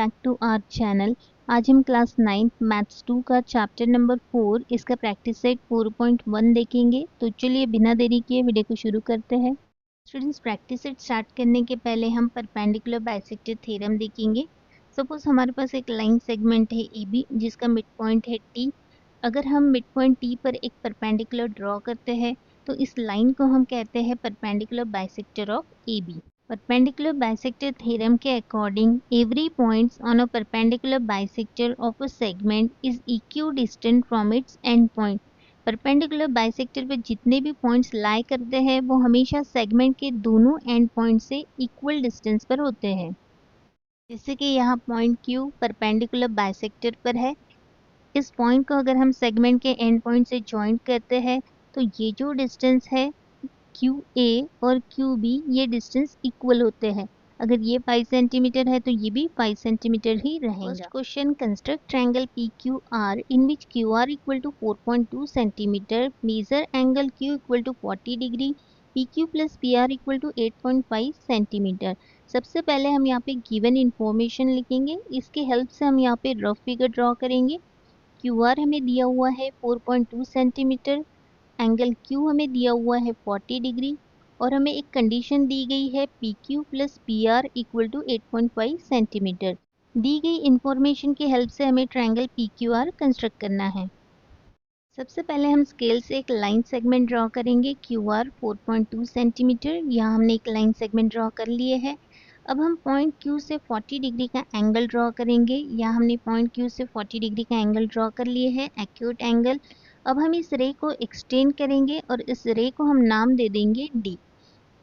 Back to our channel. आज हम class 9 maths 2 का चैप्टर नंबर 4 इसका प्रैक्टिस सेट 4.1 देखेंगे। तो चलिए बिना देरी किए वीडियो को शुरू करते हैं। स्टूडेंट्स, प्रैक्टिस सेट स्टार्ट करने के पहले हम परपेंडिकुलर बाइसेक्टर थ्योरम देखेंगे। सपोज हमारे पास एक लाइन सेगमेंट है AB जिसका मिड पॉइंट है T। अगर हम मिड पॉइंट T पर एक परपेंडिकुलर ड्रॉ करते हैं तो इस लाइन को हम कहते हैं perpendicular bisector of AB। Perpendicular bisector theorem के according every points on a perpendicular bisector of a segment is equidistant from its end point। perpendicular bisector पे जितने भी points lie करते हैं वो हमेशा segment के दोनों end point से equal distance पर होते हैं। जैसे कि यहाँ point Q perpendicular bisector पर है। इस point को अगर हम segment के end point से join करते हैं तो ये जो distance है QA और QB ये डिस्टेंस इक्वल होते हैं। अगर ये 5 सेंटीमीटर है तो ये भी 5 सेंटीमीटर ही रहेगा। First question, construct triangle PQR in which QR equal to 4.2 centimetre, measure angle Q equal to 40 degree, PQ plus PR equal to 8.5 centimetre. सबसे पहले हम यहाँ पे गिवन इंफॉर्मेशन लिखेंगे। इसके हेल्प से हम यहाँ पे रफ फिगर ड्रॉ करेंगे। QR हमें दिया हुआ है 4.2 सेंटीमीटर, एंगल Q हमें दिया हुआ है 40 डिग्री और हमें एक कंडीशन दी गई है PQ plus PR equal to 8.5 centimetre. दी गई इंफॉर्मेशन की हेल्प से हमें ट्रायंगल PQR कंस्ट्रक्ट करना है। सबसे पहले हम स्केल से एक लाइन सेगमेंट ड्रॉ करेंगे। QR 4.2 सेंटीमीटर, यहाँ हमने एक लाइन सेगमेंट ड्रॉ कर लिए है। अब हम पॉइंट Q से 40 डिग्री का एंगल ड्रॉ करेंगे। यहाँ हमने पॉइंट Q से 40 डिग्री का एंगल ड्रॉ कर लिए है, एक्यूट एंगल। अब हम इस रे को एक्सटेंड करेंगे और इस रे को हम नाम दे देंगे D।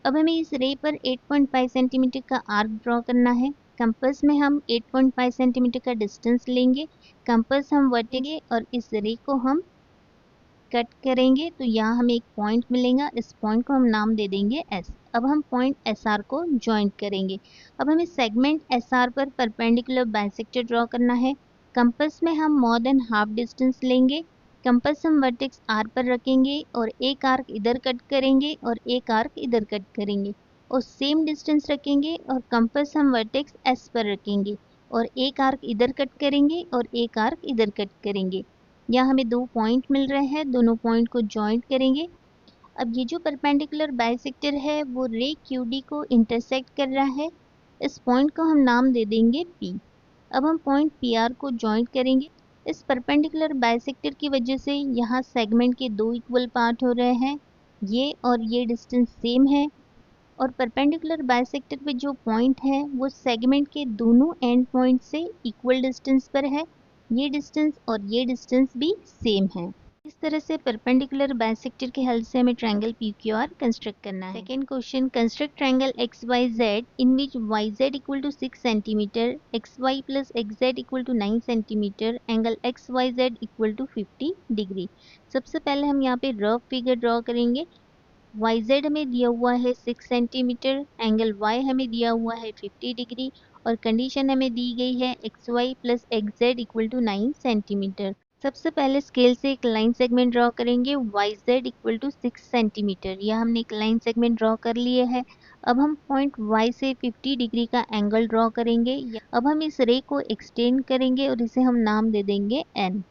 अब हमें इस रे पर 8.5 सेंटीमीटर का आर्क ड्रॉ करना है। कंपास में हम 8.5 सेंटीमीटर का डिस्टेंस लेंगे, कंपास हम वर्टेंगे और इस रे को हम कट करेंगे तो यहाँ हमें एक पॉइंट मिलेगा। इस पॉइंट को हम नाम दे देंगे S। अब हम पॉइंट SR को ज्वाइंट करेंगे। अब हमें सेगमेंट SR पर परपेंडिकुलर बाइसेक्टर ड्रॉ करना है। कंपास में हम मोर देन हाफ डिस्टेंस लेंगे, कंपास हम वर्टेक्स R पर रखेंगे और एक आर्क इधर कट करेंगे और एक आर्क इधर कट करेंगे और सेम डिस्टेंस रखेंगे और कंपास हम वर्टेक्स S पर रखेंगे और एक आर्क इधर कट करेंगे और एक आर्क इधर कट करेंगे। यहाँ हमें दो पॉइंट मिल रहे हैं, दोनों पॉइंट को जॉइंट करेंगे। अब ये जो परपेंडिकुलर बाइसेक्टर है वो रे QD को इंटरसेक्ट कर रहा है। इस पॉइंट को हम नाम दे देंगे P। अब हम पॉइंट PR को जॉइंट करेंगे। इस परपेंडिकुलर बाइसेक्टर की वजह से यहाँ सेगमेंट के दो इक्वल पार्ट हो रहे हैं, ये और ये डिस्टेंस सेम है और परपेंडिकुलर बाइसेक्टर पे जो पॉइंट है वो सेगमेंट के दोनों एंड पॉइंट से इक्वल डिस्टेंस पर है। ये डिस्टेंस और ये डिस्टेंस भी सेम है। इस तरह से परपेंडिकुलर बाइसेक्टर के हेल्प से हमें ट्रायंगल PQR कंस्ट्रक्ट करना है। Second question, construct triangle XYZ in which YZ equal to 6 centimetre, XY plus XZ equal to 9 centimetre, angle XYZ equal to 50 degree. सबसे पहले हम यहाँ पे रफ फिगर ड्रॉ करेंगे। YZ हमें दिया हुआ है 6 सेंटीमीटर, एंगल Y हमें दिया हुआ है 50 डिग्री और कंडीशन हमें दी गई है XY plus XZ equal to 9 centimetre. सबसे पहले स्केल से एक लाइन सेगमेंट ड्रॉ करेंगे। YZ इक्वल टू 6 सेंटीमीटर, यह हमने एक लाइन सेगमेंट ड्रॉ कर लिए है। अब हम पॉइंट Y से 50 डिग्री का एंगल ड्रॉ करेंगे। अब हम इस रे को एक्सटेंड करेंगे और इसे हम नाम दे देंगे N।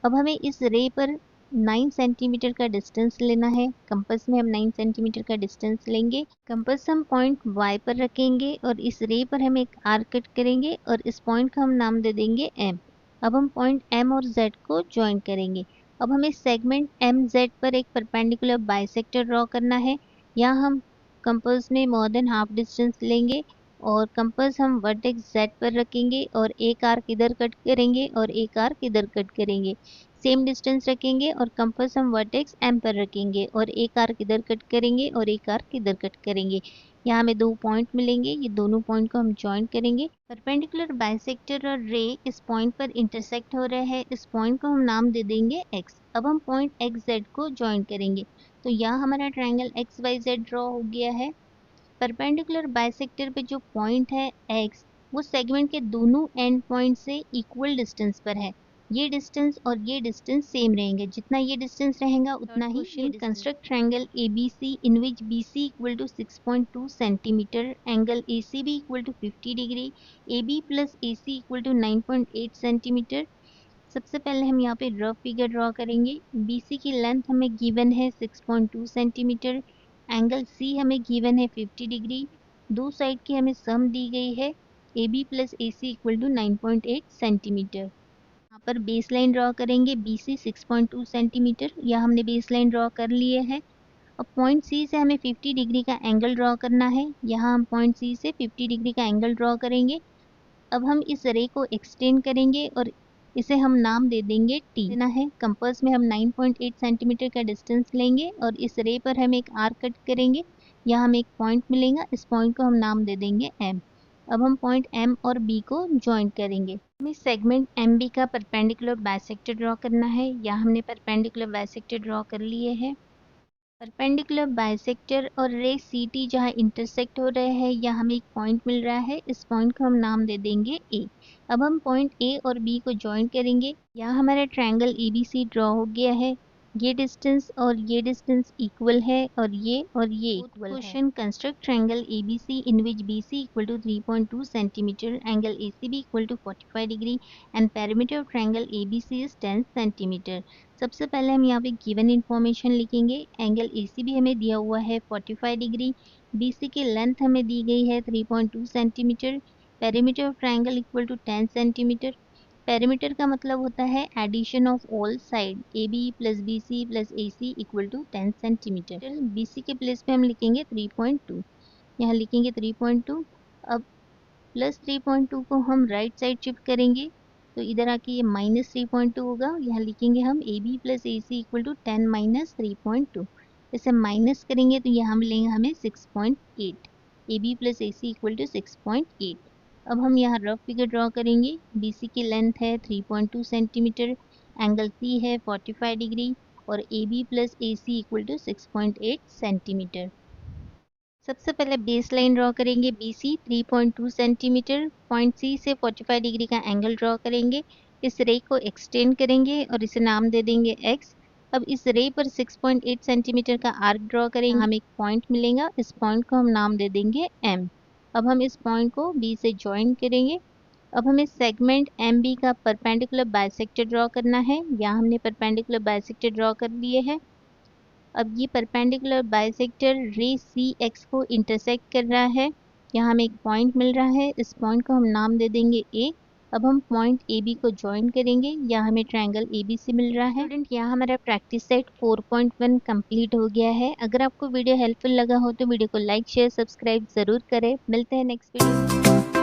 अब हमें इस रे पर 9 सेंटीमीटर का डिस्टेंस लेना है। कंपास में हम 9 सेंटीमीटर का डिस्टेंस लेंगे। कंपास हम पॉइंट Y पर रखेंगे और इस रे पर हम एक आर्क कट करेंगे और इस पॉइंट का हम नाम दे देंगे M। अब हम पॉइंट M और Z को ज्वाइन करेंगे। अब हमें सेगमेंट MZ पर एक परपेंडिकुलर बाइसेक्टर ड्रॉ करना है। यहाँ हम कंपास में मोर देन हाफ डिस्टेंस लेंगे और कंपास हम वर्टेक्स Z पर रखेंगे और एक आर्क इधर कट करेंगे और एक आर्क इधर कट करेंगे। सेम डिस्टेंस रखेंगे और कंपास हम वर्टेक्स M पर रखेंगे और एक आर्क इधर कट करेंगे और एक आर्क इधर कट करेंगे। यहाँ हमें दो पॉइंट मिलेंगे, ये दोनों पॉइंट को हम ज्वाइन करेंगे। परपेंडिकुलर बाइसेक्टर और रे इस पॉइंट पर इंटरसेक्ट हो रहे हैं। इस पॉइंट को हम नाम दे देंगे X। अब हम पॉइंट XZ को ज्वाइन करेंगे तो यहाँ हमारा ट्रायंगल XYZ ड्रॉ हो गया है। परपेंडिकुलर बाइसेक्टर पे जो पॉइंट है X वो सेगमेंट के दोनों एंड पॉइंट से इक्वल डिस्टेंस पर है। ये डिस्टेंस और ये डिस्टेंस सेम रहेंगे, जितना ये डिस्टेंस रहेगा उतना ही ये distance. Construct triangle ABC in which BC equal to 6.2 centimetre, angle ACB equal to 50 degree, AB plus AC equal to 9.8 centimetre. सबसे पहले हम यहाँ पे रफ फिगर ड्रॉ करेंगे। BC की लेंथ हमें गिवन है 6.2 सेंटीमीटर, एंगल C हमें गिवन है 50 डिग्री, दो साइड की हमें सम दी गई है AB plus AC equal to 9.8 centimetre. यहाँ पर बेस लाइन ड्रॉ करेंगे, BC 6.2 सेंटीमीटर, यह हमने बेस लाइन ड्रॉ कर लिए है। अब पॉइंट C से हमें 50 डिग्री का एंगल ड्रॉ करना है, यहाँ हम पॉइंट C से 50 डिग्री का एंगल ड्रॉ करेंगे। अब हम इस रे को एक्सटेंड करेंगे और इसे हम नाम दे देंगे T। देना है कंपास में हम 9.8 सेंटीमीटर का डिस्टेंस लेंगे और इस रे पर हम एक आर्क कट करेंगे, यहाँ हमें एक पॉइंट मिलेगा, इस पॉइंट को हम नाम दे देंगे M। अब हम पॉइंट M और B को ज्वाइन करेंगे। हमें सेगमेंट MB का परपेंडिकुलर बाइसेक्टर ड्रॉ करना है, यहाँ हमने परपेंडिकुलर बाइसेक्टर ड्रॉ कर लिए हैं। परपेंडिकुलर बाइसेक्टर और रे CT जहाँ इंटरसेक्ट हो रहे हैं, यहाँ हमें एक पॉइंट मिल रहा है, इस पॉइंट को हम नाम दे देंगे A। अब हम पॉइंट A और B को ज्वाइन करेंगे, यहाँ हमारा ट्रायंगल ABC ड्रॉ हो गया है। ये डिस्टेंस और ये डिस्टेंस इक्वल है और ये इक्वल है। Question construct triangle ABC in which BC equal to 3.2 centimetre, angle ACB equal to 45 degree and perimeter of triangle ABC is 10 centimetre. सबसे पहले हम यहाँ पे गिवन इन्फॉर्मेशन लिखेंगे। एंगल ACB हमें दिया हुआ है 45 डिग्री, BC की लेंथ हमें दी गई है 3.2 centimetre, perimeter of triangle equal to 10 centimetre. Perimeter का मतलब होता है addition of all side, AB plus BC plus AC equal to 10 centimetre. BC के प्लेस पे हम लिखेंगे 3.2, यहाँ लिखेंगे 3.2। अब प्लस 3.2 को हम राइट साइड शिफ्ट करेंगे तो इधर आके ये माइनस 3.2 होगा, यहाँ लिखेंगे हम AB plus AC equal to 10 minus 3.2। इसे माइनस करेंगे तो यहाँ मिलेंगे हमें 6.8, AB plus AC equal to 6.8। अब हम यहाँ रफ फिगर ड्रॉ करेंगे। BC की लेंथ है 3.2 सेंटीमीटर, एंगल C है 45 डिग्री और AB plus AC equal to 6.8 centimetre. सबसे पहले बेस लाइन ड्रॉ करेंगे, BC 3.2 सेंटीमीटर, पॉइंट C से 45 डिग्री का एंगल ड्रॉ करेंगे। इस रे को एक्सटेंड करेंगे और इसे नाम दे देंगे X। अब इस रे पर 6.8 सेंटीमीटर का आर्क ड्रॉ करेंगे, हमें एक पॉइंट मिलेगा, इस पॉइंट को हम नाम दे देंगे M। अब हम इस पॉइंट को B से ज्वाइन करेंगे। अब हमें सेगमेंट MB का परपेंडिकुलर बाइसेक्टर ड्रॉ करना है, यहाँ हमने परपेंडिकुलर बाइसेक्टर ड्रॉ कर लिए है। अब ये परपेंडिकुलर बाइसेक्टर रे CX को इंटरसेक्ट कर रहा है, यहाँ हमें एक पॉइंट मिल रहा है, इस पॉइंट को हम नाम दे देंगे A। अब हम पॉइंट AB को ज्वाइन करेंगे, यहाँ हमें ट्रायंगल ABC मिल रहा है। स्टूडेंट, यहाँ हमारा प्रैक्टिस सेट 4.1 कंप्लीट हो गया है। अगर आपको वीडियो हेल्पफुल लगा हो तो वीडियो को लाइक शेयर सब्सक्राइब ज़रूर करें। मिलते हैं नेक्स्ट वीडियो में।